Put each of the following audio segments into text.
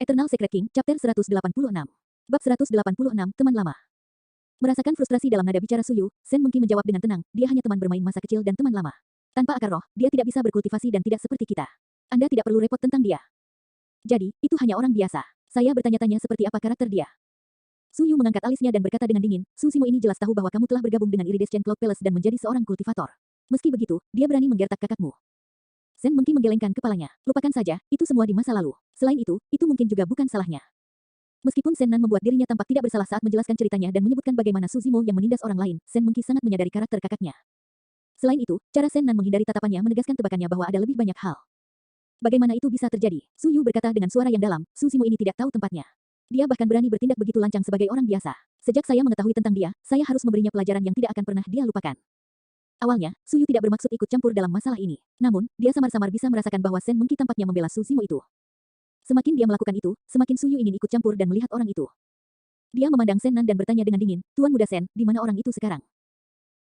Eternal Secret King, Chapter 186. Bab 186, Teman Lama. Merasakan frustrasi dalam nada bicara Suyu, Sen Mengki menjawab dengan tenang, dia hanya teman bermain masa kecil dan teman lama. Tanpa akar roh, dia tidak bisa berkultivasi dan tidak seperti kita. Anda tidak perlu repot tentang dia. Jadi, itu hanya orang biasa. Saya bertanya-tanya seperti apa karakter dia. Suyu mengangkat alisnya dan berkata dengan dingin, Susimo ini jelas tahu bahwa kamu telah bergabung dengan Iridescent Cloud Palace dan menjadi seorang kultivator. Meski begitu, dia berani menggertak kakakmu. Sen Mengki menggelengkan kepalanya. Lupakan saja, itu semua di masa lalu. Selain itu mungkin juga bukan salahnya. Meskipun Sen Nan membuat dirinya tampak tidak bersalah saat menjelaskan ceritanya dan menyebutkan bagaimana Susimo yang menindas orang lain, Sen Mengki sangat menyadari karakter kakaknya. Selain itu, cara Sen Nan menghindari tatapannya menegaskan tebakannya bahwa ada lebih banyak hal. Bagaimana itu bisa terjadi? Suyu berkata dengan suara yang dalam, Susimo ini tidak tahu tempatnya. Dia bahkan berani bertindak begitu lancang sebagai orang biasa. Sejak saya mengetahui tentang dia, saya harus memberinya pelajaran yang tidak akan pernah dia lupakan. Awalnya, Suyu tidak bermaksud ikut campur dalam masalah ini. Namun, dia samar-samar bisa merasakan bahwa Sen Mengki tampaknya membela Susimo itu. Semakin dia melakukan itu, semakin Suyu ingin ikut campur dan melihat orang itu. Dia memandang Sen Nan dan bertanya dengan dingin, Tuan Muda Sen, di mana orang itu sekarang?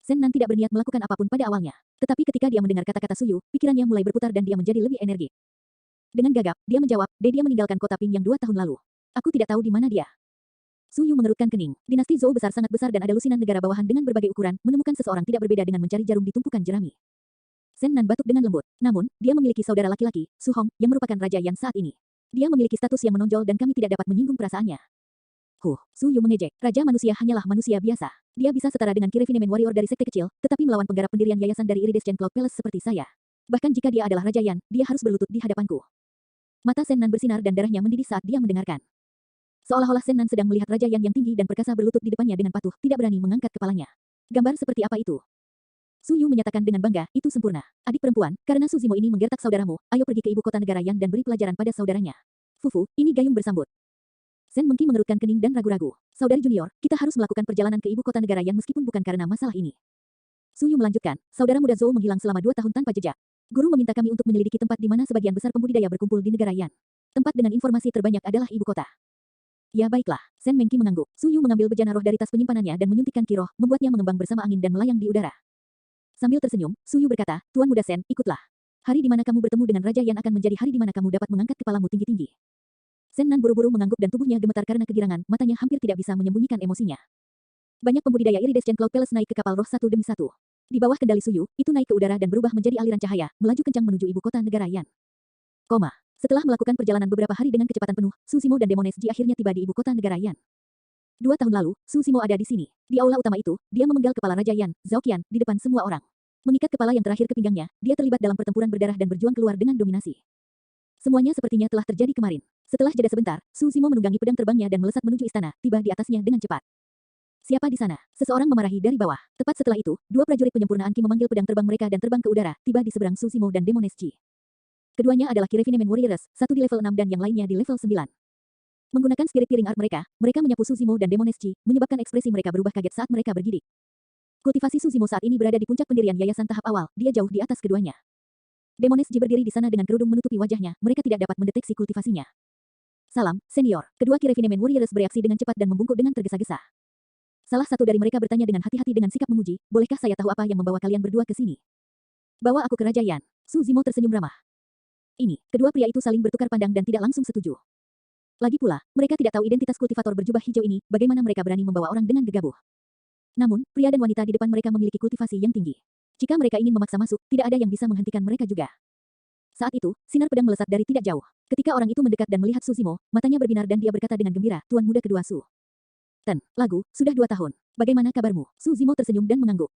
Sen Nan tidak berniat melakukan apapun pada awalnya. Tetapi ketika dia mendengar kata-kata Suyu, pikirannya mulai berputar dan dia menjadi lebih energik. Dengan gagap, dia menjawab, dia meninggalkan kota Ping yang 2 tahun lalu. Aku tidak tahu di mana dia. Suyu mengerutkan kening. Dinasti Zhou besar sangat besar dan ada lusinan negara bawahan dengan berbagai ukuran, menemukan seseorang tidak berbeda dengan mencari jarum di tumpukan jerami. Sen Nan batuk dengan lembut. Namun, dia memiliki saudara laki-laki, Su Hong, yang merupakan raja Yan saat ini. Dia memiliki status yang menonjol dan kami tidak dapat menyinggung perasaannya. Suyu mengejek. Raja manusia hanyalah manusia biasa. Dia bisa setara dengan Kirefinemen warrior dari sekte kecil, tetapi melawan penggarap pendirian yayasan dari Iridescent Cloud Palace seperti saya. Bahkan jika dia adalah Raja Yan, dia harus berlutut di hadapanku. Mata Sen Nan bersinar dan darahnya mendidih saat dia mendengarkan. Seolah-olah Sen Nan sedang melihat Raja Yan yang tinggi dan perkasa berlutut di depannya dengan patuh, tidak berani mengangkat kepalanya. Gambar seperti apa itu? Suyu menyatakan dengan bangga, itu sempurna. Adik perempuan, karena Susimo ini menggertak saudaramu, ayo pergi ke ibu kota negara Yan dan beri pelajaran pada saudaranya. Fufu, ini Gayung bersambut. Sen Mengki mengerutkan kening dan ragu-ragu. Saudari junior, kita harus melakukan perjalanan ke ibu kota negara Yan meskipun bukan karena masalah ini. Suyu melanjutkan, saudara muda Zhou menghilang selama 2 tahun tanpa jejak. Guru meminta kami untuk menyelidiki tempat di mana sebagian besar pembudidaya berkumpul di negara Yan. Tempat dengan informasi terbanyak adalah ibu kota. Ya baiklah, Sen Mengki mengangguk. Suyu mengambil bejana roh dari tas penyimpanannya dan menyuntikkan ki roh, membuatnya mengembang bersama angin dan melayang di udara. Sambil tersenyum, Suyu berkata, Tuan Muda Sen, ikutlah. Hari di mana kamu bertemu dengan Raja Yan akan menjadi hari di mana kamu dapat mengangkat kepalamu tinggi-tinggi. Sen Nan buru-buru mengangguk dan tubuhnya gemetar karena kegirangan, matanya hampir tidak bisa menyembunyikan emosinya. Banyak pembudidaya Iridescent Cloud Palace naik ke kapal roh satu demi satu. Di bawah kendali Suyu, itu naik ke udara dan berubah menjadi aliran cahaya, melaju kencang menuju ibu kota negara Yan. Setelah melakukan perjalanan beberapa hari dengan kecepatan penuh, Susimo dan Demones Ji akhirnya tiba di ibu kota negara Yan. 2 tahun lalu, Susimo ada di sini. Di aula utama itu, dia memenggal kepala Raja Yan, Zhao Qian, di depan semua orang. Mengikat kepala yang terakhir ke pinggangnya, dia terlibat dalam pertempuran berdarah dan berjuang keluar dengan dominasi. Semuanya sepertinya telah terjadi kemarin. Setelah jeda sebentar, Susimo menunggangi pedang terbangnya dan melesat menuju istana, tiba di atasnya dengan cepat. Siapa di sana? Seseorang memarahi dari bawah. Tepat setelah itu, 2 prajurit penyempurnaan Ki memanggil pedang terbang mereka dan terbang ke udara, tiba di seberang Susimo dan Demones Ji. Keduanya adalah Kirefinemen Warriors, satu di level 6 dan yang lainnya di level 9. Menggunakan spirit piring art mereka menyapu Susimo dan Demones Ji, menyebabkan ekspresi mereka berubah kaget saat mereka bergidik. Kultivasi Susimo saat ini berada di puncak pendirian yayasan tahap awal, dia jauh di atas keduanya. Demones Ji berdiri di sana dengan kerudung menutupi wajahnya, mereka tidak dapat mendeteksi kultivasinya. Salam, senior. Kedua Kirefinemen Warriors bereaksi dengan cepat dan membungkuk dengan tergesa-gesa. Salah satu dari mereka bertanya dengan hati-hati dengan sikap memuji, bolehkah saya tahu apa yang membawa kalian berdua ke sini? Bawa aku ke Raja Yan. Susimo tersenyum ramah. Kedua pria itu saling bertukar pandang dan tidak langsung setuju. Lagi pula, mereka tidak tahu identitas kultivator berjubah hijau ini, bagaimana mereka berani membawa orang dengan gegabah. Namun, pria dan wanita di depan mereka memiliki kultivasi yang tinggi. Jika mereka ingin memaksa masuk, tidak ada yang bisa menghentikan mereka juga. Saat itu, sinar pedang melesat dari tidak jauh. Ketika orang itu mendekat dan melihat Susimo, matanya berbinar dan dia berkata dengan gembira, Tuan muda kedua Su. Lagu, sudah 2 tahun. Bagaimana kabarmu? Susimo tersenyum dan mengangguk.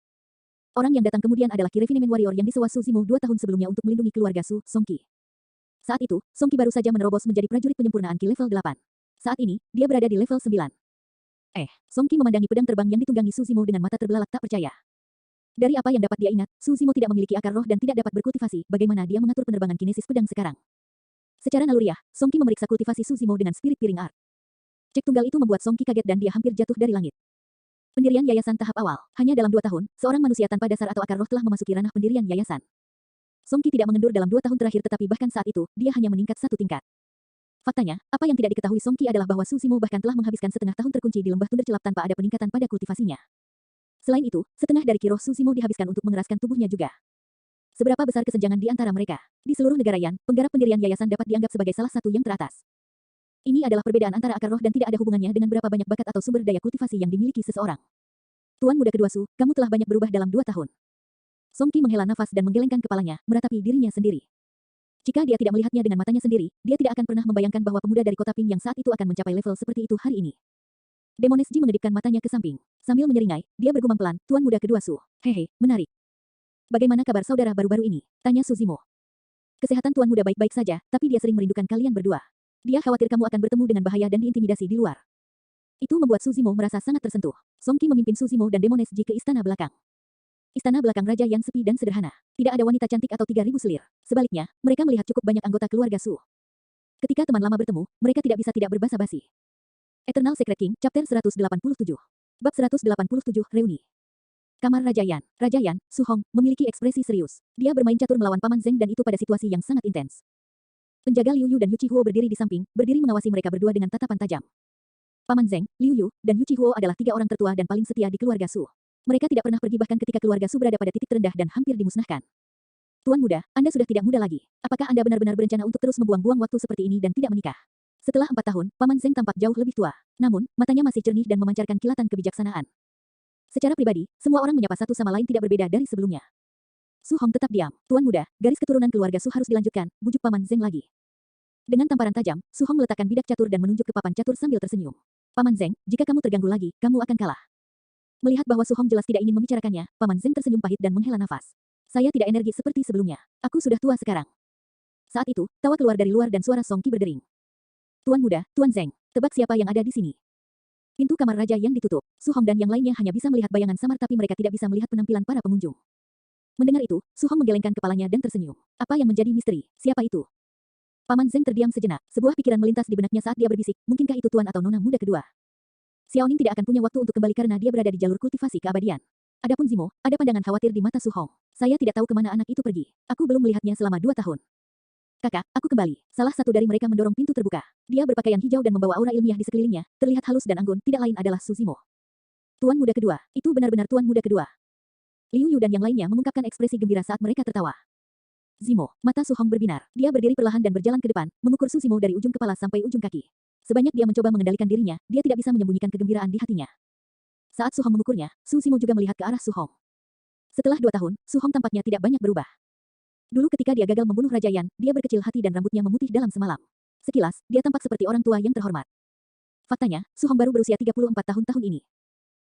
Orang yang datang kemudian adalah Kirefinemen Warrior yang disewa Susimo 2 tahun sebelumnya untuk melindungi keluarga Su, Songqi. Saat itu, Songqi baru saja menerobos menjadi prajurit penyempurnaan Ki level 8. Saat ini, dia berada di level 9. Songqi memandangi pedang terbang yang ditunggangi Susimo dengan mata terbelalak tak percaya. Dari apa yang dapat dia ingat, Susimo tidak memiliki akar roh dan tidak dapat berkultivasi, bagaimana dia mengatur penerbangan kinesis pedang sekarang. Secara naluriah, Songqi memeriksa kultivasi Susimo dengan spirit piring art. Cek tunggal itu membuat Songqi kaget dan dia hampir jatuh dari langit. Pendirian yayasan tahap awal, hanya dalam 2 tahun, seorang manusia tanpa dasar atau akar roh telah memasuki ranah pendirian yayasan. Songqi tidak mengendur dalam 2 tahun terakhir tetapi bahkan saat itu, dia hanya meningkat 1 tingkat. Faktanya, apa yang tidak diketahui Songqi adalah bahwa Susimo bahkan telah menghabiskan setengah tahun terkunci di lembah tundra celap tanpa ada peningkatan pada kultivasinya. Selain itu, setengah dari ki roh Susimo dihabiskan untuk mengeraskan tubuhnya juga. Seberapa besar kesenjangan di antara mereka? Di seluruh negara Yan, penggarap pendirian yayasan dapat dianggap sebagai salah satu yang teratas. Ini adalah perbedaan antara akar roh dan tidak ada hubungannya dengan berapa banyak bakat atau sumber daya kultivasi yang dimiliki seseorang. Tuan muda kedua Su, kamu telah banyak berubah dalam 2 tahun. Song Qi menghela nafas dan menggelengkan kepalanya, meratapi dirinya sendiri. Jika dia tidak melihatnya dengan matanya sendiri, dia tidak akan pernah membayangkan bahwa pemuda dari kota Ping yang saat itu akan mencapai level seperti itu hari ini. Demones Ji mengedipkan matanya ke samping. Sambil menyeringai, dia bergumam pelan, Tuan muda kedua Su. Hehe, menarik. Bagaimana kabar saudara baru-baru ini? Tanya Su Zimo. Kesehatan Tuan muda baik-baik saja, tapi dia sering merindukan kalian berdua. Dia khawatir kamu akan bertemu dengan bahaya dan diintimidasi di luar. Itu membuat Su Zimo merasa sangat tersentuh. Song Qi memimpin Su Zimo dan Demones Ji ke istana belakang. Istana belakang raja yang sepi dan sederhana. Tidak ada wanita cantik atau 3.000 selir. Sebaliknya, mereka melihat cukup banyak anggota keluarga Su. Ketika teman lama bertemu, mereka tidak bisa tidak berbasa-basi. Eternal Secret King, Chapter 187. Bab 187, Reuni. Kamar Raja Yan. Raja Yan, Su Hong, memiliki ekspresi serius. Dia bermain catur melawan Paman Zeng dan itu pada situasi yang sangat intens. Penjaga Liu Yu dan Yu Chi Huo berdiri di samping, berdiri mengawasi mereka berdua dengan tatapan tajam. Paman Zeng, Liu Yu, dan Yu Chi Huo adalah 3 orang tertua dan paling setia di keluarga Su. Mereka tidak pernah pergi bahkan ketika keluarga Su berada pada titik terendah dan hampir dimusnahkan. Tuan muda, Anda sudah tidak muda lagi. Apakah Anda benar-benar berencana untuk terus membuang-buang waktu seperti ini dan tidak menikah? Setelah 4 tahun, Paman Zeng tampak jauh lebih tua. Namun, matanya masih jernih dan memancarkan kilatan kebijaksanaan. Secara pribadi, semua orang menyapa satu sama lain tidak berbeda dari sebelumnya. Su Hong tetap diam. Tuan muda, garis keturunan keluarga Su harus dilanjutkan, bujuk Paman Zeng lagi. Dengan tamparan tajam, Su Hong meletakkan bidak catur dan menunjuk ke papan catur sambil tersenyum. Paman Zeng, jika kamu terganggu lagi, kamu akan kalah. Melihat bahwa Su Hong jelas tidak ingin membicarakannya, Paman Zeng tersenyum pahit dan menghela nafas. Saya tidak energi seperti sebelumnya. Aku sudah tua sekarang. Saat itu, tawa keluar dari luar dan suara Song Qi berdering. Tuan muda, Tuan Zeng, tebak siapa yang ada di sini? Pintu kamar raja yang ditutup. Su Hong dan yang lainnya hanya bisa melihat bayangan samar tapi mereka tidak bisa melihat penampilan para pengunjung. Mendengar itu, Su Hong menggelengkan kepalanya dan tersenyum. Apa yang menjadi misteri? Siapa itu? Paman Zeng terdiam sejenak. Sebuah pikiran melintas di benaknya saat dia berbisik, mungkinkah itu tuan atau nona muda kedua? Xiaoning tidak akan punya waktu untuk kembali karena dia berada di jalur kultivasi keabadian. Adapun Zimo, ada pandangan khawatir di mata Su Hong. Saya tidak tahu kemana anak itu pergi. Aku belum melihatnya selama 2 tahun. Kakak, aku kembali. Salah satu dari mereka mendorong pintu terbuka. Dia berpakaian hijau dan membawa aura ilmiah di sekelilingnya, terlihat halus dan anggun, tidak lain adalah Su Zimo. Tuan muda kedua, itu benar-benar tuan muda kedua. Liu Yu dan yang lainnya mengungkapkan ekspresi gembira saat mereka tertawa. Zimo, mata Su Hong berbinar. Dia berdiri perlahan dan berjalan ke depan, mengukur Su Zimo dari ujung kepala sampai ujung kaki. Sebanyak dia mencoba mengendalikan dirinya, dia tidak bisa menyembunyikan kegembiraan di hatinya. Saat Su Hong mengukurnya, Su Zimo juga melihat ke arah Su Hong. Setelah 2 tahun, Su Hong tampaknya tidak banyak berubah. Dulu ketika dia gagal membunuh Raja Yan, dia berkecil hati dan rambutnya memutih dalam semalam. Sekilas, dia tampak seperti orang tua yang terhormat. Faktanya, Su Hong baru berusia 34 tahun ini.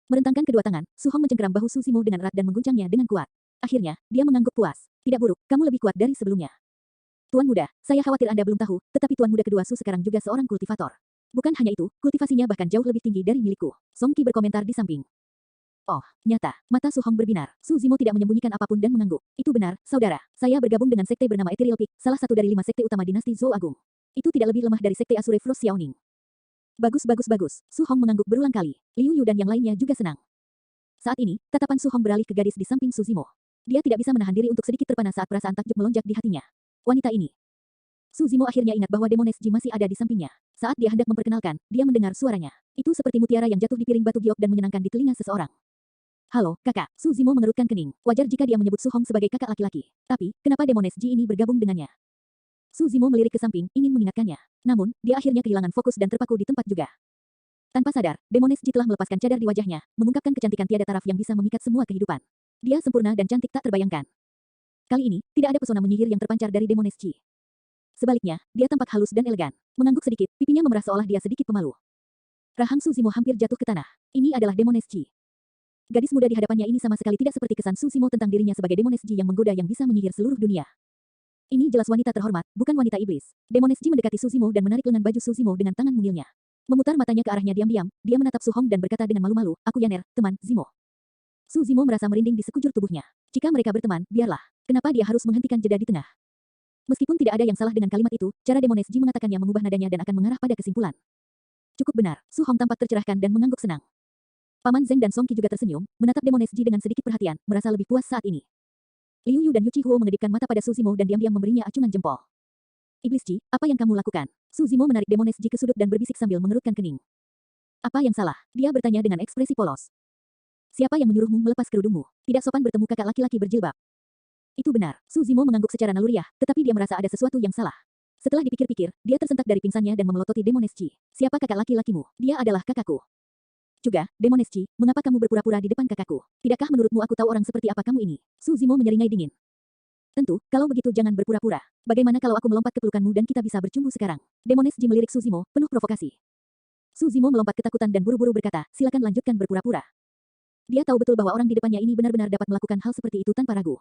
Merentangkan kedua tangan, Su Hong mencengkeram bahu Su Zimo dengan erat dan mengguncangnya dengan kuat. Akhirnya, dia mengangguk puas. Tidak buruk, kamu lebih kuat dari sebelumnya. Tuan muda, saya khawatir Anda belum tahu, tetapi tuan muda kedua Su sekarang juga seorang kultivator. Bukan hanya itu, kultivasinya bahkan jauh lebih tinggi dari milikku. Song Qi berkomentar di samping. Oh, nyata. Mata Su Hong berbinar. Su Zimo tidak menyembunyikan apapun dan mengangguk. Itu benar, saudara. Saya bergabung dengan sekte bernama Ethereal Peak, salah satu dari 5 sekte utama dinasti Zhou Agung. Itu tidak lebih lemah dari sekte Azure Frost Xiaoning. Bagus bagus bagus. Su Hong mengangguk berulang kali. Liu Yu dan yang lainnya juga senang. Saat ini, tatapan Su Hong beralih ke gadis di samping Su Zimo. Dia tidak bisa menahan diri untuk sedikit terpana saat perasaan takjub melonjak di hatinya. Wanita ini. Su Zimo akhirnya ingat bahwa Demones Ji masih ada di sampingnya. Saat dia hendak memperkenalkan, dia mendengar suaranya. Itu seperti mutiara yang jatuh di piring batu giok dan menyenangkan di telinga seseorang. Halo, kakak. Su Zimo mengerutkan kening. Wajar jika dia menyebut Su Hong sebagai kakak laki-laki. Tapi, kenapa Demones Ji ini bergabung dengannya? Su Zimo melirik ke samping, ingin mengingatkannya. Namun, dia akhirnya kehilangan fokus dan terpaku di tempat juga. Tanpa sadar, Demones Ji telah melepaskan cadar di wajahnya, mengungkapkan kecantikan tiada taraf yang bisa memikat semua kehidupan. Dia sempurna dan cantik tak terbayangkan. Kali ini, tidak ada pesona menyihir yang terpancar dari Demones Ji. Sebaliknya, dia tampak halus dan elegan. Mengangguk sedikit, pipinya memerah seolah dia sedikit pemalu. Rahang Su Zimo hampir jatuh ke tanah. Ini adalah Demones Ji. Gadis muda di hadapannya ini sama sekali tidak seperti kesan Su Zimo tentang dirinya sebagai Demones Ji yang menggoda yang bisa menyihir seluruh dunia. Ini jelas wanita terhormat, bukan wanita iblis. Demones Ji mendekati Su Zimo dan menarik lengan baju Su Zimo dengan tangan mungilnya. Memutar matanya ke arahnya diam-diam, dia menatap Su Hong dan berkata dengan malu-malu, aku Yaner, teman, Zimo. Su Zimo merasa merinding di sekujur tubuhnya. Jika mereka berteman, biarlah. Kenapa dia harus menghentikan jeda di tengah? Meskipun tidak ada yang salah dengan kalimat itu, cara Demones Ji mengatakannya mengubah nadanya dan akan mengarah pada kesimpulan. Cukup benar, Su Hong tampak tercerahkan dan mengangguk senang. Paman Zeng dan Song Qi juga tersenyum, menatap Demones Ji dengan sedikit perhatian, merasa lebih puas saat ini. Liu Yu dan Yu Chi Huo mengedipkan mata pada Su Zimo dan diam-diam memberinya acungan jempol. Iblis Ji, apa yang kamu lakukan? Su Zimo menarik Demones Ji ke sudut dan berbisik sambil mengerutkan kening. Apa yang salah? Dia bertanya dengan ekspresi polos. Siapa yang menyuruhmu melepas kerudungmu? Tidak sopan bertemu kakak laki-laki berjilbab. Itu benar, Su Zimo mengangguk secara naluriah, tetapi dia merasa ada sesuatu yang salah. Setelah dipikir-pikir, dia tersentak dari pingsannya dan memelototi Demoneschi. Siapa kakak laki-lakimu? Dia adalah kakakku. Juga, Demoneschi, mengapa kamu berpura-pura di depan kakakku? Tidakkah menurutmu aku tahu orang seperti apa kamu ini? Suzimo menyeringai dingin. Tentu, kalau begitu jangan berpura-pura. Bagaimana kalau aku melompat ke pelukanmu dan kita bisa bercumbu sekarang? Demoneschi melirik Suzimo, penuh provokasi. Suzimo melompat ketakutan dan buru-buru berkata, silakan lanjutkan berpura-pura. Dia tahu betul bahwa orang di depannya ini benar-benar dapat melakukan hal seperti itu tanpa ragu.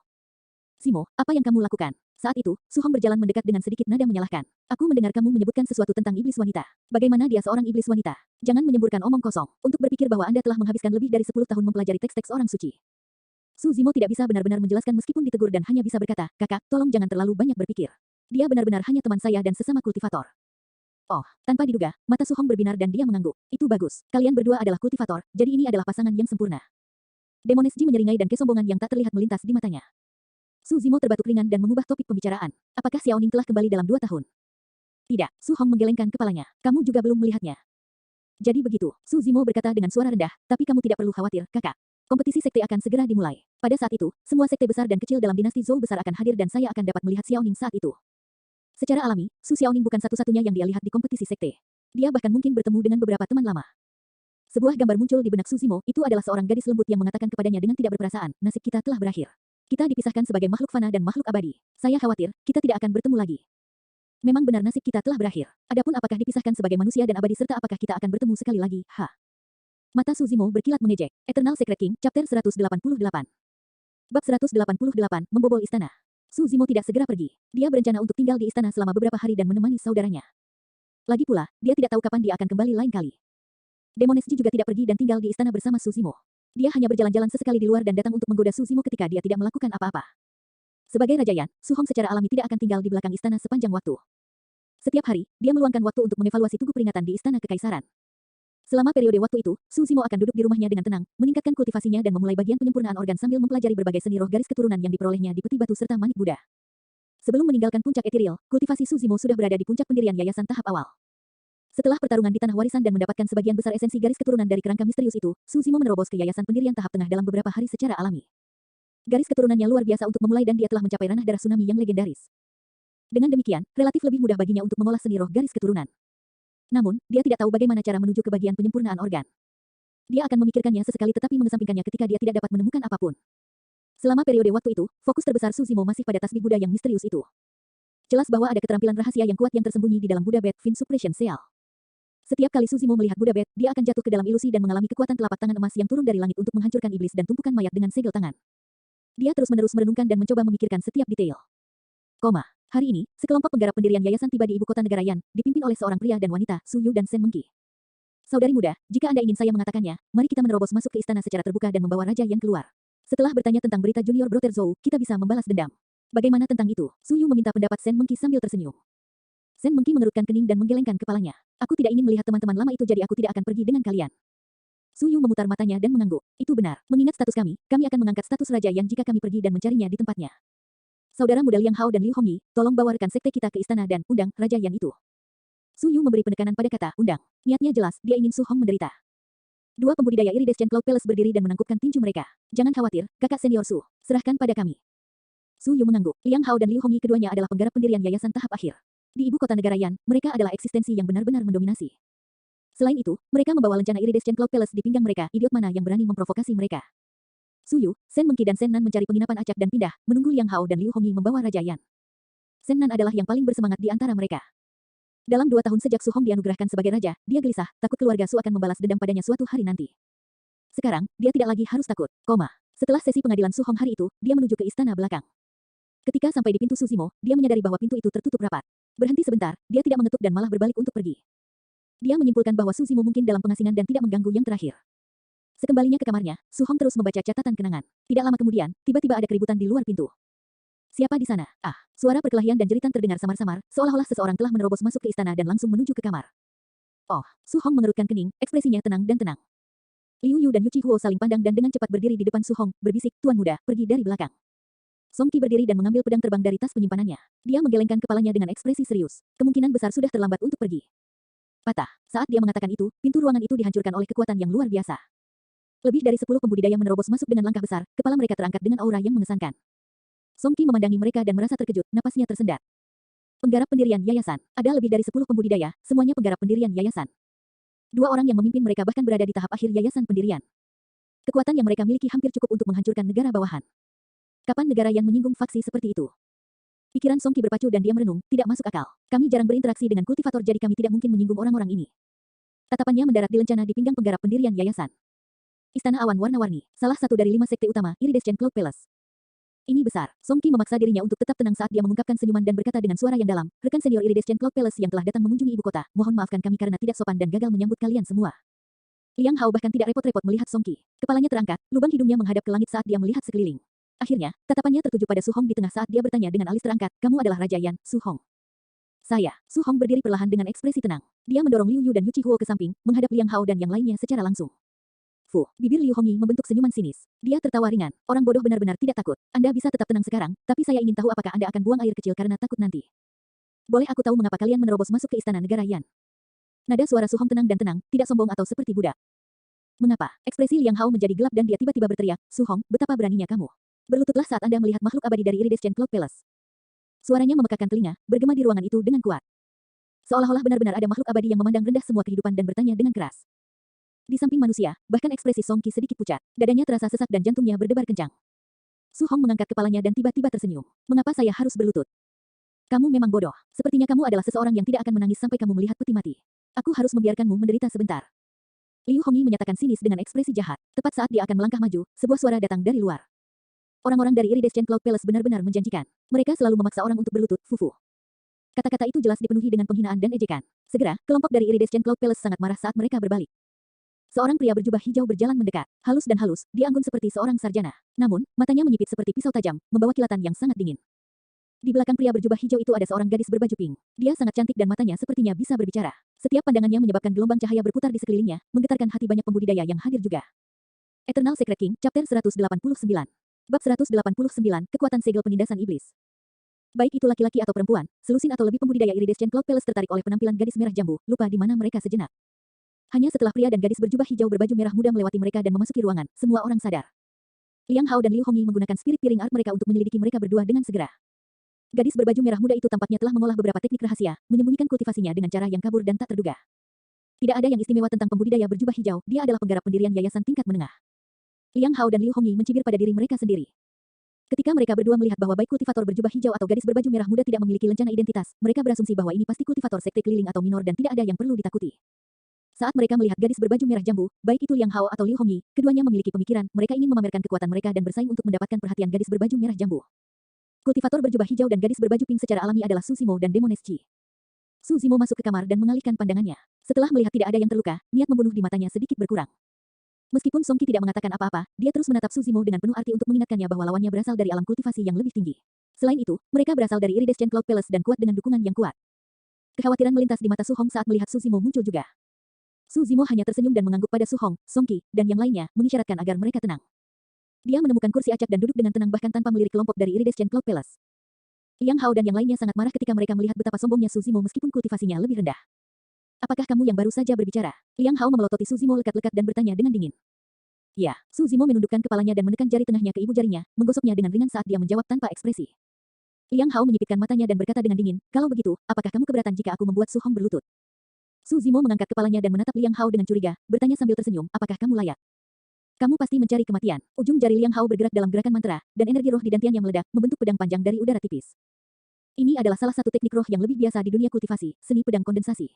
Simo, apa yang kamu lakukan? Saat itu, Suhong berjalan mendekat dengan sedikit nada menyalahkan. Aku mendengar kamu menyebutkan sesuatu tentang iblis wanita. Bagaimana dia seorang iblis wanita? Jangan menyemburkan omong kosong, untuk berpikir bahwa Anda telah menghabiskan lebih dari 10 tahun mempelajari teks-teks orang suci. Suzimo tidak bisa benar-benar menjelaskan meskipun ditegur dan hanya bisa berkata, kakak, tolong jangan terlalu banyak berpikir. Dia benar-benar hanya teman saya dan sesama kultivator. Oh, tanpa diduga, mata Suhong berbinar dan dia mengangguk. Itu bagus, kalian berdua adalah kultivator, jadi ini adalah pasangan yang sempurna. Demoneschi menyeringai dan kesombongan yang tak terlihat melintas di matanya. Suzimo terbatuk ringan dan mengubah topik pembicaraan. Apakah Xiaoning telah kembali dalam 2 tahun? Tidak, Suhong menggelengkan kepalanya. Kamu juga belum melihatnya. Jadi begitu, Suzimo berkata dengan suara rendah, tapi kamu tidak perlu khawatir, kakak. Kompetisi sekte akan segera dimulai. Pada saat itu, semua sekte besar dan kecil dalam dinasti Zhou besar akan hadir dan saya akan dapat melihat Xiaoning saat itu. Secara alami, Su Xiaoning bukan satu-satunya yang dia lihat di kompetisi sekte. Dia bahkan mungkin bertemu dengan beberapa teman lama. Sebuah gambar muncul di benak Suzimo, itu adalah seorang gadis lembut yang mengatakan kepadanya dengan tidak berperasaan, nasib kita telah berakhir. Kita dipisahkan sebagai makhluk fana dan makhluk abadi. Saya khawatir, kita tidak akan bertemu lagi. Memang benar nasib kita telah berakhir. Adapun apakah dipisahkan sebagai manusia dan abadi serta apakah kita akan bertemu sekali lagi, Mata Suzimo berkilat mengejek. Eternal Secret King, Chapter 188. Bab 188, membobol istana. Suzimo tidak segera pergi. Dia berencana untuk tinggal di istana selama beberapa hari dan menemani saudaranya. Lagi pula, dia tidak tahu kapan dia akan kembali lain kali. Demoneschi juga tidak pergi dan tinggal di istana bersama Suzimo. Dia hanya berjalan-jalan sesekali di luar dan datang untuk menggoda Suzimo ketika dia tidak melakukan apa-apa. Sebagai Raja Yan, Suhong secara alami tidak akan tinggal di belakang istana sepanjang waktu. Setiap hari, dia meluangkan waktu untuk mengevaluasi tugu peringatan di istana kekaisaran. Selama periode waktu itu, Suzimo akan duduk di rumahnya dengan tenang, meningkatkan kultivasinya dan memulai bagian penyempurnaan organ sambil mempelajari berbagai seni roh garis keturunan yang diperolehnya di peti batu serta manik Buddha. Sebelum meninggalkan puncak etiril, kultivasi Suzimo sudah berada di puncak pendirian yayasan tahap awal. Setelah pertarungan di tanah warisan dan mendapatkan sebagian besar esensi garis keturunan dari kerangka misterius itu, Suzimo menerobos ke yayasan pendirian tahap tengah dalam beberapa hari secara alami. Garis keturunannya luar biasa untuk memulai dan dia telah mencapai ranah darah tsunami yang legendaris. Dengan demikian, relatif lebih mudah baginya untuk mengolah seni roh garis keturunan. Namun, dia tidak tahu bagaimana cara menuju ke bagian penyempurnaan organ. Dia akan memikirkannya sesekali tetapi mengesampingkannya ketika dia tidak dapat menemukan apapun. Selama periode waktu itu, fokus terbesar Suzimo masih pada tasbih Buddha yang misterius itu. Jelas bahwa ada keterampilan rahasia yang kuat yang tersembunyi di dalam Buddha Bed Fin Suppression Seal. Setiap kali Suzimo melihat Buddha Bed, dia akan jatuh ke dalam ilusi dan mengalami kekuatan telapak tangan emas yang turun dari langit untuk menghancurkan iblis dan tumpukan mayat dengan segel tangan. Dia terus-menerus merenungkan dan mencoba memikirkan setiap detail. Hari ini, sekelompok penggarap pendirian yayasan tiba di ibu kota negara Yan, dipimpin oleh seorang pria dan wanita, Su Yu dan Sen Mengki. Saudari muda, jika Anda ingin saya mengatakannya, mari kita menerobos masuk ke istana secara terbuka dan membawa Raja Yan keluar. Setelah bertanya tentang berita Junior Brother Zhou, kita bisa membalas dendam. Bagaimana tentang itu? Su Yu meminta pendapat Sen Mengki sambil tersenyum. Sen Mengki mengerutkan kening dan menggelengkan kepalanya. Aku tidak ingin melihat teman-teman lama itu jadi aku tidak akan pergi dengan kalian. Su Yu memutar matanya dan mengangguk. Itu benar, mengingat status kami akan mengangkat status Raja Yan jika kami pergi dan mencarinya di tempatnya. Saudara muda Liang Hao dan Liu Hongyi, tolong bawa rekan sekte kita ke istana dan undang Raja Yan itu. Su Yu memberi penekanan pada kata undang. Niatnya jelas, dia ingin Su Hong menderita. Dua pembudidaya Iridescent Cloud Palace berdiri dan menangkupkan tinju mereka. Jangan khawatir, kakak senior Su, serahkan pada kami. Su Yu mengangguk. Liang Hao dan Liu Hongyi keduanya adalah penggarap pendirian yayasan tahap akhir. Di ibu kota negara Yan, mereka adalah eksistensi yang benar-benar mendominasi. Selain itu, mereka membawa lencana Iridescent Cloud Palace di pinggang mereka. Idiot mana yang berani memprovokasi mereka? Su Yu, Sen Mengki dan Sen Nan mencari penginapan acak dan pindah, menunggu Liang Hao dan Liu Hongyi membawa Raja Yan. Sen Nan adalah yang paling bersemangat di antara mereka. Dalam 2 tahun sejak Su Hong dianugerahkan sebagai raja, dia gelisah, takut keluarga Su akan membalas dendam padanya suatu hari nanti. Sekarang, dia tidak lagi harus takut. Setelah sesi pengadilan Su Hong hari itu, dia menuju ke istana belakang. Ketika sampai di pintu Suzimo, dia menyadari bahwa pintu itu tertutup rapat. Berhenti sebentar, dia tidak mengetuk dan malah berbalik untuk pergi. Dia menyimpulkan bahwa Suzimo mungkin dalam pengasingan dan tidak mengganggu yang terakhir. Sekembalinya ke kamarnya, Su Hong terus membaca catatan kenangan. Tidak lama kemudian, tiba-tiba ada keributan di luar pintu. Siapa di sana? Suara perkelahian dan jeritan terdengar samar-samar, seolah-olah seseorang telah menerobos masuk ke istana dan langsung menuju ke kamar. Su Hong mengerutkan kening, ekspresinya tenang dan tenang. Liu Yu dan Yu Chihuo saling pandang dan dengan cepat berdiri di depan Su Hong, berbisik, Tuan Muda, pergi dari belakang. Song Qi berdiri dan mengambil pedang terbang dari tas penyimpanannya. Dia menggelengkan kepalanya dengan ekspresi serius. Kemungkinan besar sudah terlambat untuk pergi. Patah. Saat dia mengatakan itu, pintu ruangan itu dihancurkan oleh kekuatan yang luar biasa. Lebih dari 10 pembudidaya menerobos masuk dengan langkah besar, kepala mereka terangkat dengan aura yang mengesankan. Song Qi memandangi mereka dan merasa terkejut, napasnya tersendat. Penggarap pendirian yayasan. Ada lebih dari 10 pembudidaya, semuanya penggarap pendirian yayasan. Dua orang yang memimpin mereka bahkan berada di tahap akhir yayasan pendirian. Kekuatan yang mereka miliki hampir cukup untuk menghancurkan negara bawahan. Kapan negara yang menyinggung faksi seperti itu? Pikiran Songqi berpacu dan dia merenung, tidak masuk akal. Kami jarang berinteraksi dengan kultivator jadi kami tidak mungkin menyinggung orang-orang ini. Tatapannya mendarat di lencana di pinggang penggarap pendirian yayasan. Istana awan warna-warni, salah satu dari 5 sekte utama, Iridescent Cloud Palace. Ini besar. Songqi memaksa dirinya untuk tetap tenang saat dia mengungkapkan senyuman dan berkata dengan suara yang dalam, rekan senior Iridescent Cloud Palace yang telah datang mengunjungi ibu kota, mohon maafkan kami karena tidak sopan dan gagal menyambut kalian semua. Liang Hao bahkan tidak repot-repot melihat Songqi. Kepalanya terangkat, lubang hidungnya menghadap ke langit saat dia melihat sekeliling. Akhirnya, tatapannya tertuju pada Su Hong di tengah saat dia bertanya dengan alis terangkat, kamu adalah Raja Yan, Su Hong. Saya. Su Hong berdiri perlahan dengan ekspresi tenang. Dia mendorong Liu Yu dan Yu Chihuo ke samping, menghadap Liang Hao dan yang lainnya secara langsung. Fu, bibir Liu Hongyi membentuk senyuman sinis. Dia tertawa ringan. Orang bodoh benar-benar tidak takut. Anda bisa tetap tenang sekarang, tapi saya ingin tahu apakah Anda akan buang air kecil karena takut nanti. Boleh aku tahu mengapa kalian menerobos masuk ke istana negara Yan? Nada suara Su Hong tenang dan tenang, tidak sombong atau seperti budak. Mengapa? Ekspresi Liang Hao menjadi gelap dan dia tiba-tiba berteriak, Su Hong, betapa beraninya kamu. Berlututlah saat Anda melihat makhluk abadi dari Iridescent Cloud Palace. Suaranya memekakkan telinga, bergema di ruangan itu dengan kuat. Seolah-olah benar-benar ada makhluk abadi yang memandang rendah semua kehidupan dan bertanya dengan keras. Di samping manusia, bahkan ekspresi Songqi sedikit pucat. Dadanya terasa sesak dan jantungnya berdebar kencang. Su Hong mengangkat kepalanya dan tiba-tiba tersenyum. Mengapa saya harus berlutut? Kamu memang bodoh. Sepertinya kamu adalah seseorang yang tidak akan menangis sampai kamu melihat peti mati. Aku harus membiarkanmu menderita sebentar. Liu Hongyi menyatakan sinis dengan ekspresi jahat. Tepat saat dia akan melangkah maju, sebuah suara datang dari luar. Orang-orang dari Iridescent Cloud Palace benar-benar menjanjikan. Mereka selalu memaksa orang untuk berlutut, Fufu. Kata-kata itu jelas dipenuhi dengan penghinaan dan ejekan. Segera, kelompok dari Iridescent Cloud Palace sangat marah saat mereka berbalik. Seorang pria berjubah hijau berjalan mendekat. Halus dan halus, dia anggun seperti seorang sarjana. Namun, matanya menyipit seperti pisau tajam, membawa kilatan yang sangat dingin. Di belakang pria berjubah hijau itu ada seorang gadis berbaju pink. Dia sangat cantik dan matanya sepertinya bisa berbicara. Setiap pandangannya menyebabkan gelombang cahaya berputar di sekelilingnya, menggetarkan hati banyak pembudidaya yang hadir juga. Eternal Secret King, Chapter 189. Bab 189, Kekuatan Segel Penindasan Iblis. Baik itu laki-laki atau perempuan, selusin atau lebih pembudidaya Iridescent Cloud Palace tertarik oleh penampilan gadis merah jambu, lupa di mana mereka sejenak. Hanya setelah pria dan gadis berjubah hijau berbaju merah muda melewati mereka dan memasuki ruangan, semua orang sadar. Liang Hao dan Liu Hongyi menggunakan spirit piring art mereka untuk menyelidiki mereka berdua dengan segera. Gadis berbaju merah muda itu tampaknya telah mengolah beberapa teknik rahasia, menyembunyikan kultivasinya dengan cara yang kabur dan tak terduga. Tidak ada yang istimewa tentang pembudidaya berjubah hijau, dia adalah penggarap pendirian yayasan tingkat menengah. Liang Hao dan Liu Hongyi mencibir pada diri mereka sendiri. Ketika mereka berdua melihat bahwa baik kultivator berjubah hijau atau gadis berbaju merah muda tidak memiliki lencana identitas, mereka berasumsi bahwa ini pasti kultivator sekte keliling atau minor dan tidak ada yang perlu ditakuti. Saat mereka melihat gadis berbaju merah jambu, baik itu Liang Hao atau Liu Hongyi, keduanya memiliki pemikiran, mereka ingin memamerkan kekuatan mereka dan bersaing untuk mendapatkan perhatian gadis berbaju merah jambu. Kultivator berjubah hijau dan gadis berbaju pink secara alami adalah Su Zimo dan Demones Chi. Su Zimo masuk ke kamar dan mengalihkan pandangannya. Setelah melihat tidak ada yang terluka, niat membunuh di matanya sedikit berkurang. Meskipun Songqi tidak mengatakan apa-apa, dia terus menatap Su Zimo dengan penuh arti untuk mengingatkannya bahwa lawannya berasal dari alam kultivasi yang lebih tinggi. Selain itu, mereka berasal dari Iridescent Cloud Palace dan kuat dengan dukungan yang kuat. Kekhawatiran melintas di mata Su Hong saat melihat Su Zimo muncul juga. Su Zimo hanya tersenyum dan mengangguk pada Su Hong, Songqi, dan yang lainnya, mengisyaratkan agar mereka tenang. Dia menemukan kursi acak dan duduk dengan tenang bahkan tanpa melirik kelompok dari Iridescent Cloud Palace. Liang Hao dan yang lainnya sangat marah ketika mereka melihat betapa sombongnya Su Zimo meskipun kultivasinya lebih rendah. Apakah kamu yang baru saja berbicara? Liang Hao memelototi Su Zimo lekat-lekat dan bertanya dengan dingin. Ya, Su Zimo menundukkan kepalanya dan menekan jari tengahnya ke ibu jarinya, menggosoknya dengan ringan saat dia menjawab tanpa ekspresi. Liang Hao menyipitkan matanya dan berkata dengan dingin, kalau begitu, apakah kamu keberatan jika aku membuat Su Hong berlutut? Su Zimo mengangkat kepalanya dan menatap Liang Hao dengan curiga, bertanya sambil tersenyum, apakah kamu layak? Kamu pasti mencari kematian. Ujung jari Liang Hao bergerak dalam gerakan mantra, dan energi roh di dantiannya meledak, membentuk pedang panjang dari udara tipis. Ini adalah salah satu teknik roh yang lebih biasa di dunia kultivasi, seni pedang kondensasi.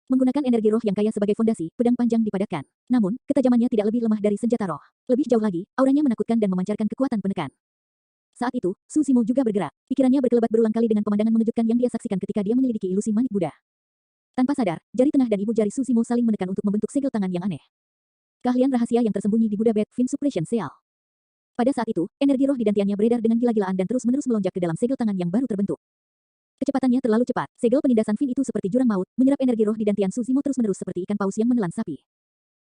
Menggunakan energi roh yang kaya sebagai fondasi, pedang panjang dipadatkan. Namun, ketajamannya tidak lebih lemah dari senjata roh. Lebih jauh lagi, auranya menakutkan dan memancarkan kekuatan penekan. Saat itu, Su Zimo juga bergerak. Pikirannya berkelebat berulang kali dengan pemandangan mengejutkan yang dia saksikan ketika dia menyelidiki ilusi manik Buddha. Tanpa sadar, jari tengah dan ibu jari Su Zimo saling menekan untuk membentuk segel tangan yang aneh. Keahlian rahasia yang tersembunyi di Buddha Bed Fin Suppression Seal. Pada saat itu, energi roh di dantiannya beredar dengan gila-gilaan dan terus-menerus melonjak ke dalam segel tangan yang baru terbentuk. Kecepatannya terlalu cepat. Segel penindasan Fin itu seperti jurang maut, menyerap energi roh di dantian Su Zimo terus-menerus seperti ikan paus yang menelan sapi.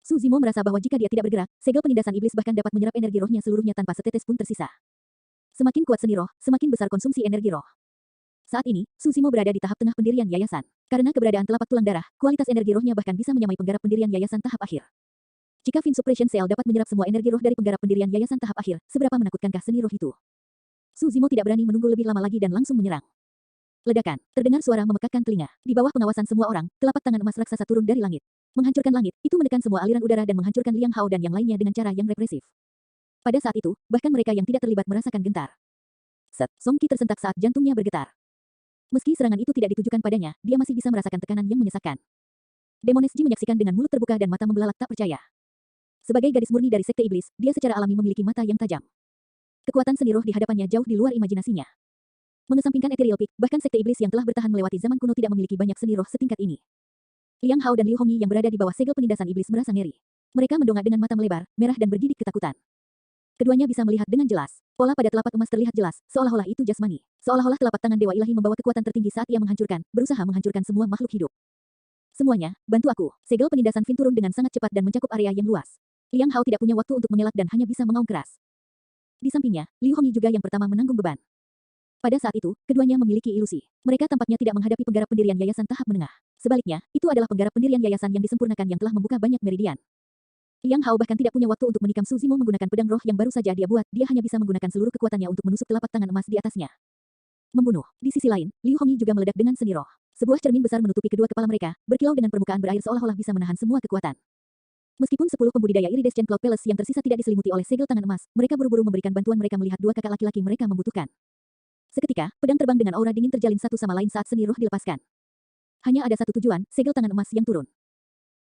Su Zimo merasa bahwa jika dia tidak bergerak, segel penindasan iblis bahkan dapat menyerap energi rohnya seluruhnya tanpa setetes pun tersisa. Semakin kuat seni roh, semakin besar konsumsi energi roh. Saat ini, Su Zimo berada di tahap tengah pendirian yayasan. Karena keberadaan telapak tulang darah, kualitas energi rohnya bahkan bisa menyamai penggarap pendirian yayasan tahap akhir. Jika Fin Suppression Cell dapat menyerap semua energi roh dari penggarap pendirian yayasan tahap akhir, seberapa menakutkankah seni roh itu? Su Zimo tidak berani menunggu lebih lama lagi dan langsung menyerang. Ledakan. Terdengar suara memekakkan telinga. Di bawah pengawasan semua orang, telapak tangan emas raksasa turun dari langit. Menghancurkan langit, itu menekan semua aliran udara dan menghancurkan Liang Hao dan yang lainnya dengan cara yang represif. Pada saat itu, bahkan mereka yang tidak terlibat merasakan gentar. Set, Song Qi tersentak saat jantungnya bergetar. Meski serangan itu tidak ditujukan padanya, dia masih bisa merasakan tekanan yang menyesakkan. Demones Ji menyaksikan dengan mulut terbuka dan mata membelalak tak percaya. Sebagai gadis murni dari Sekte Iblis, dia secara alami memiliki mata yang tajam. Kekuatan seni roh di hadapannya jauh di luar imajinasinya. Mengesampingkan Ethereal Peak, bahkan Sekte Iblis yang telah bertahan melewati zaman kuno tidak memiliki banyak seni roh setingkat ini. Liang Hao dan Liu Hongyi yang berada di bawah segel penindasan iblis merasa ngeri. Mereka mendongak dengan mata melebar, merah dan bergidik ketakutan. Keduanya bisa melihat dengan jelas. Pola pada telapak emas terlihat jelas, seolah-olah itu jasmani. Seolah-olah telapak tangan Dewa Ilahi membawa kekuatan tertinggi saat ia berusaha menghancurkan semua makhluk hidup. Semuanya, bantu aku. Segel penindasan Fin turun dengan sangat cepat dan mencakup area yang luas. Liang Hao tidak punya waktu untuk mengelak dan hanya bisa mengaum keras. Di sampingnya, Liu Hongyi juga yang pertama menanggung beban. Pada saat itu, keduanya memiliki ilusi. Mereka tampaknya tidak menghadapi penggarap pendirian yayasan tahap menengah. Sebaliknya, itu adalah penggarap pendirian yayasan yang disempurnakan yang telah membuka banyak meridian. Liang Hao bahkan tidak punya waktu untuk menikam Su Zimo menggunakan pedang roh yang baru saja dia buat, dia hanya bisa menggunakan seluruh kekuatannya untuk menusuk telapak tangan emas di atasnya. Membunuh. Di sisi lain, Liu Hongyi juga meledak dengan seni roh. Sebuah cermin besar menutupi kedua kepala mereka, berkilau dengan permukaan berair seolah-olah bisa menahan semua kekuatan. Meskipun 10 pembudidaya Iridescent Cloud Palace yang tersisa tidak diselimuti oleh segel tangan emas, mereka buru-buru memberikan bantuan mereka melihat dua kakak laki-laki mereka membutuhkan. Seketika, pedang terbang dengan aura dingin terjalin satu sama lain saat seni roh dilepaskan. Hanya ada satu tujuan, segel tangan emas yang turun.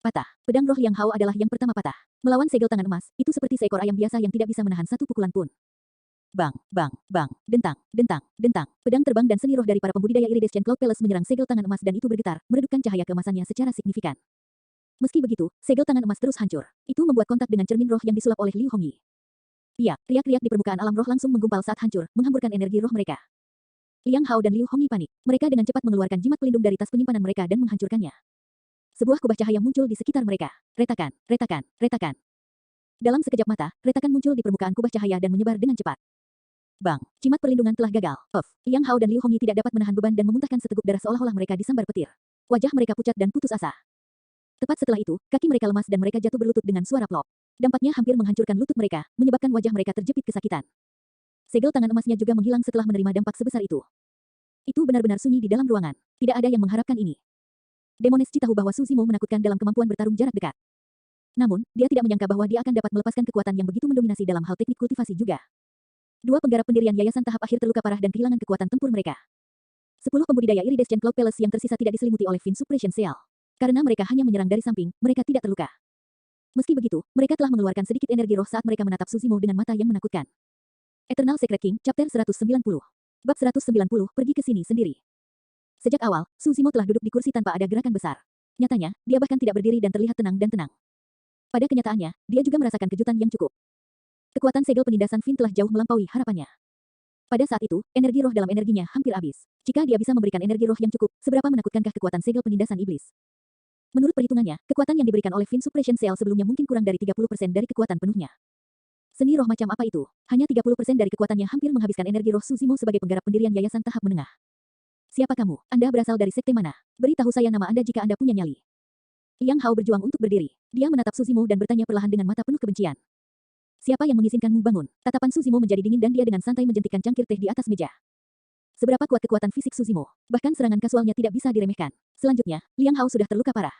Patah. Pedang roh Liang Hao adalah yang pertama patah. Melawan segel tangan emas, itu seperti seekor ayam biasa yang tidak bisa menahan satu pukulan pun. Bang, bang, bang, dentang, dentang, dentang. Pedang terbang dan seni roh dari para pembudidaya Iridescent Cloud Palace menyerang segel tangan emas dan itu bergetar, meredupkan cahaya keemasannya secara signifikan. Meski begitu, segel tangan emas terus hancur. Itu membuat kontak dengan cermin roh yang disulap oleh Liu Hongyi. Iya, riak-riak di permukaan alam roh langsung menggumpal saat hancur, menghamburkan energi roh mereka. Liang Hao dan Liu Hongyi panik. Mereka dengan cepat mengeluarkan jimat pelindung dari tas penyimpanan mereka dan menghancurkannya. Sebuah kubah cahaya muncul di sekitar mereka. Retakan, retakan, retakan. Dalam sekejap mata, retakan muncul di permukaan kubah cahaya dan menyebar dengan cepat. Bang, jimat perlindungan telah gagal. Liang Hao dan Liu Hongyi tidak dapat menahan beban dan memuntahkan seteguk darah seolah-olah mereka disambar petir. Wajah mereka pucat dan putus asa. Tepat setelah itu, kaki mereka lemas dan mereka jatuh berlutut dengan suara plop. Dampaknya hampir menghancurkan lutut mereka, menyebabkan wajah mereka terjepit kesakitan. Segel tangan emasnya juga menghilang setelah menerima dampak sebesar itu. Itu benar-benar sunyi di dalam ruangan. Tidak ada yang mengharapkan ini. Demones Ji tahu bahwa Su Zimo menakutkan dalam kemampuan bertarung jarak dekat. Namun, dia tidak menyangka bahwa dia akan dapat melepaskan kekuatan yang begitu mendominasi dalam hal teknik kultivasi juga. Dua penggarap pendirian yayasan tahap akhir terluka parah dan kehilangan kekuatan tempur mereka. 10 pembudidaya Iridescent Cloud Palace yang tersisa tidak diselimuti oleh Fin Suppression Seal. Karena mereka hanya menyerang dari samping, mereka tidak terluka. Meski begitu, mereka telah mengeluarkan sedikit energi roh saat mereka menatap Su Zimo dengan mata yang menakutkan. Eternal Secret King, Chapter 190. Bab 190, pergi ke sini sendiri. Sejak awal, Su Zimo telah duduk di kursi tanpa ada gerakan besar. Nyatanya, dia bahkan tidak berdiri dan terlihat tenang dan tenang. Pada kenyataannya, dia juga merasakan kejutan yang cukup. Kekuatan segel penindasan Fin telah jauh melampaui harapannya. Pada saat itu, energi roh dalam energinya hampir habis. Jika dia bisa memberikan energi roh yang cukup, seberapa menakutkankah kekuatan segel penindasan iblis? Menurut perhitungannya, kekuatan yang diberikan oleh Fin Suppression Seal sebelumnya mungkin kurang dari 30% dari kekuatan penuhnya. Seni roh macam apa itu? Hanya 30% dari kekuatannya hampir menghabiskan energi roh Su Zimo sebagai penggarap pendirian yayasan tahap menengah. Siapa kamu? Anda berasal dari sekte mana? Beritahu saya nama Anda jika Anda punya nyali. Liang Hao berjuang untuk berdiri. Dia menatap Su Zimo dan bertanya perlahan dengan mata penuh kebencian. Siapa yang mengizinkanmu bangun? Tatapan Su Zimo menjadi dingin dan dia dengan santai menjentikkan cangkir teh di atas meja. Seberapa kuat kekuatan fisik Su Zimo? Bahkan serangan kasualnya tidak bisa diremehkan. Selanjutnya, Liang Hao sudah terluka parah.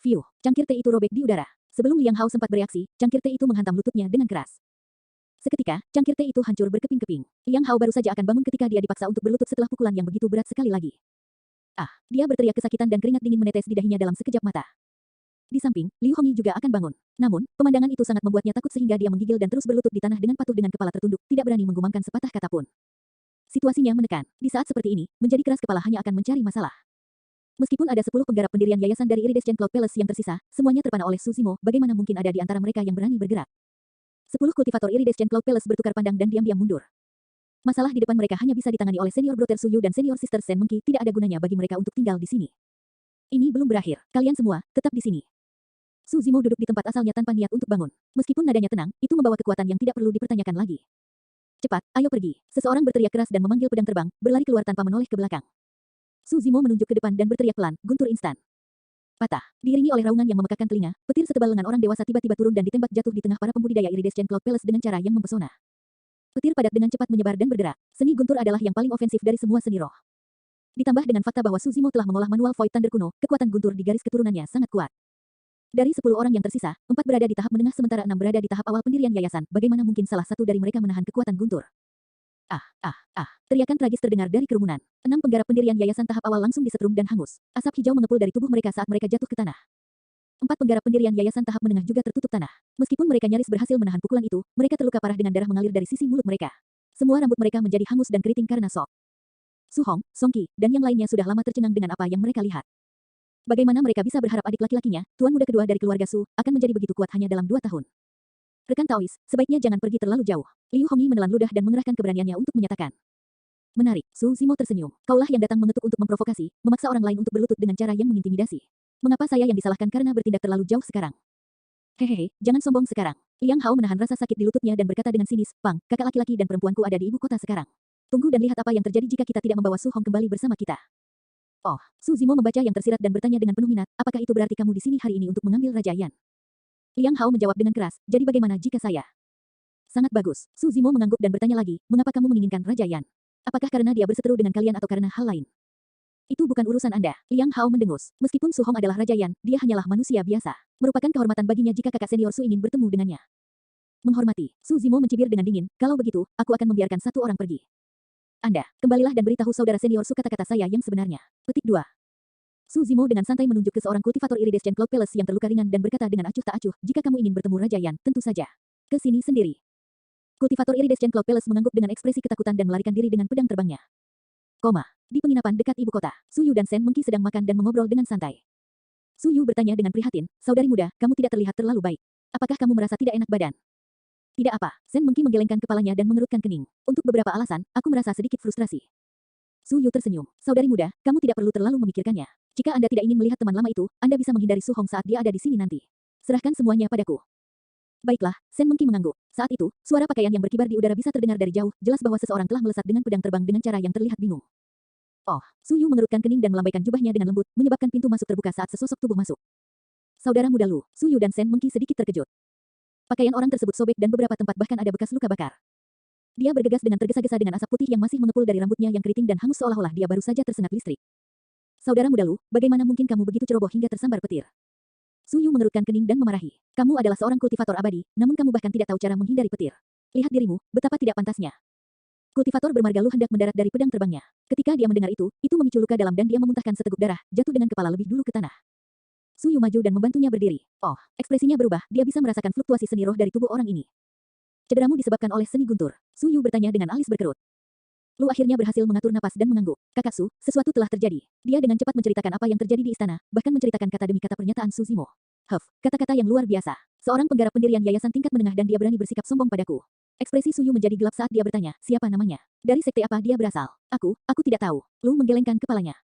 Fiu, cangkir teh itu robek di udara. Sebelum Liang Hao sempat bereaksi, cangkir teh itu menghantam lututnya dengan keras. Seketika, cangkir teh itu hancur berkeping-keping. Liang Hao baru saja akan bangun ketika dia dipaksa untuk berlutut setelah pukulan yang begitu berat sekali lagi. Ah, dia berteriak kesakitan dan keringat dingin menetes di dahinya dalam sekejap mata. Di samping, Liu Hongyi juga akan bangun. Namun, pemandangan itu sangat membuatnya takut sehingga dia menggigil dan terus berlutut di tanah dengan patuh dengan kepala tertunduk, tidak berani menggumamkan sepatah kata pun. Situasinya menekan. Di saat seperti ini, menjadi keras kepala hanya akan mencari masalah. Meskipun ada 10 penggarap pendirian yayasan dari Iridescent Cloud Palace yang tersisa, semuanya terpana oleh Su Zimo, bagaimana mungkin ada di antara mereka yang berani bergerak? 10 kultivator Iridescent Cloud Palace bertukar pandang dan diam-diam mundur. Masalah di depan mereka hanya bisa ditangani oleh senior brother Su Yu dan senior sister Shen Mengqi, tidak ada gunanya bagi mereka untuk tinggal di sini. Ini belum berakhir. Kalian semua, tetap di sini. Su Zimo duduk di tempat asalnya tanpa niat untuk bangun. Meskipun nadanya tenang, itu membawa kekuatan yang tidak perlu dipertanyakan lagi. Cepat, ayo pergi. Seseorang berteriak keras dan memanggil pedang terbang, berlari keluar tanpa menoleh ke belakang. Su Zimo menunjuk ke depan dan berteriak pelan, guntur instan. Patah. Diiringi oleh raungan yang memekakkan telinga, petir setebal lengan orang dewasa tiba-tiba turun dan ditembak jatuh di tengah para pembudidaya Iridescent Cloud Palace dengan cara yang mempesona. Petir padat dengan cepat menyebar dan bergerak. Seni guntur adalah yang paling ofensif dari semua seni roh. Ditambah dengan fakta bahwa Su Zimo telah mengolah manual Void Thunder kuno, kekuatan guntur di garis keturunannya sangat kuat. Dari 10 orang yang tersisa, 4 berada di tahap menengah sementara 6 berada di tahap awal pendirian yayasan. Bagaimana mungkin salah satu dari mereka menahan kekuatan guntur? Teriakan tragis terdengar dari kerumunan. 6 penggarap pendirian yayasan tahap awal langsung disetrum dan hangus. Asap hijau mengepul dari tubuh mereka saat mereka jatuh ke tanah. 4 penggarap pendirian yayasan tahap menengah juga tertutup tanah. Meskipun mereka nyaris berhasil menahan pukulan itu, mereka terluka parah dengan darah mengalir dari sisi mulut mereka. Semua rambut mereka menjadi hangus dan keriting karena shock. Su Hong, Song Qi, dan yang lainnya sudah lama tercengang dengan apa yang mereka lihat. Bagaimana mereka bisa berharap adik laki-lakinya, tuan muda kedua dari keluarga Su, akan menjadi begitu kuat hanya dalam 2 tahun? Rekan Taois, sebaiknya jangan pergi terlalu jauh. Liu Hongyi menelan ludah dan mengerahkan keberaniannya untuk menyatakan. Menarik, Su Zimo tersenyum. Kaulah yang datang mengetuk untuk memprovokasi, memaksa orang lain untuk berlutut dengan cara yang mengintimidasi. Mengapa saya yang disalahkan karena bertindak terlalu jauh sekarang? Hehehe, jangan sombong sekarang. Liang Hao menahan rasa sakit di lututnya dan berkata dengan sinis, Pang, kakak laki-laki dan perempuanku ada di ibu kota sekarang. Tunggu dan lihat apa yang terjadi jika kita tidak membawa Su Hong kembali bersama kita. Oh, Su Zimo membaca yang tersirat dan bertanya dengan penuh minat, apakah itu berarti kamu di sini hari ini untuk mengambil Raja Yan? Liang Hao menjawab dengan keras, jadi bagaimana jika saya? Sangat bagus. Su Zimo mengangguk dan bertanya lagi, mengapa kamu menginginkan Raja Yan? Apakah karena dia berseteru dengan kalian atau karena hal lain? Itu bukan urusan Anda. Liang Hao mendengus. Meskipun Su Hong adalah Raja Yan, dia hanyalah manusia biasa. Merupakan kehormatan baginya jika kakak senior Su ingin bertemu dengannya. Menghormati. Su Zimo mencibir dengan dingin, kalau begitu, aku akan membiarkan satu orang pergi. Anda, kembalilah dan beritahu saudara senior Su kata-kata saya yang sebenarnya. Petik 2. Su Zimo dengan santai menunjuk ke seorang kultivator Iridescent Cloud Palace yang terluka ringan dan berkata dengan acuh tak acuh, jika kamu ingin bertemu Raja Yan, tentu saja. Ke sini sendiri. Kultivator Iridescent Cloud Palace mengangguk dengan ekspresi ketakutan dan melarikan diri dengan pedang terbangnya. Di penginapan dekat ibu kota, Su Yu dan Sen Mengki sedang makan dan mengobrol dengan santai. Su Yu bertanya dengan prihatin, saudari muda, kamu tidak terlihat terlalu baik. Apakah kamu merasa tidak enak badan? Tidak apa, Sen Mengki menggelengkan kepalanya dan mengerutkan kening. Untuk beberapa alasan, aku merasa sedikit frustrasi. Su Yu tersenyum. Saudari muda, kamu tidak perlu terlalu memikirkannya. Jika Anda tidak ingin melihat teman lama itu, Anda bisa menghindari Su Hong saat dia ada di sini nanti. Serahkan semuanya padaku. Baiklah, Sen Mengki mengangguk. Saat itu, suara pakaian yang berkibar di udara bisa terdengar dari jauh, jelas bahwa seseorang telah melesat dengan pedang terbang dengan cara yang terlihat bingung. Oh, Su Yu mengerutkan kening dan melambaikan jubahnya dengan lembut, menyebabkan pintu masuk terbuka saat sesosok tubuh masuk. Saudara muda Lu, Su Yu dan Sen Mengki sedikit terkejut. Pakaian orang tersebut sobek dan beberapa tempat bahkan ada bekas luka bakar. Dia bergegas dengan tergesa-gesa dengan asap putih yang masih mengepul dari rambutnya yang keriting dan hangus seolah-olah dia baru saja tersengat listrik. Saudara muda Lu, bagaimana mungkin kamu begitu ceroboh hingga tersambar petir? Su Yu mengerutkan kening dan memarahi. Kamu adalah seorang kultivator abadi, namun kamu bahkan tidak tahu cara menghindari petir. Lihat dirimu, betapa tidak pantasnya. Kultivator bermarga Lu hendak mendarat dari pedang terbangnya. Ketika dia mendengar itu memicu luka dalam dan dia memuntahkan seteguk darah, jatuh dengan kepala lebih dulu ke tanah. Su Yu maju dan membantunya berdiri. Oh, ekspresinya berubah, dia bisa merasakan fluktuasi seni roh dari tubuh orang ini. Cederamu disebabkan oleh seni guntur. Su Yu bertanya dengan alis berkerut. Lu akhirnya berhasil mengatur napas dan mengangguk. Kakak Su, sesuatu telah terjadi. Dia dengan cepat menceritakan apa yang terjadi di istana, bahkan menceritakan kata demi kata pernyataan Su Zimo. Kata-kata yang luar biasa. Seorang penggarap pendirian yayasan tingkat menengah dan dia berani bersikap sombong padaku. Ekspresi Su Yu menjadi gelap saat dia bertanya, siapa namanya? Dari sekte apa dia berasal? Aku tidak tahu. Lu menggelengkan kepalanya.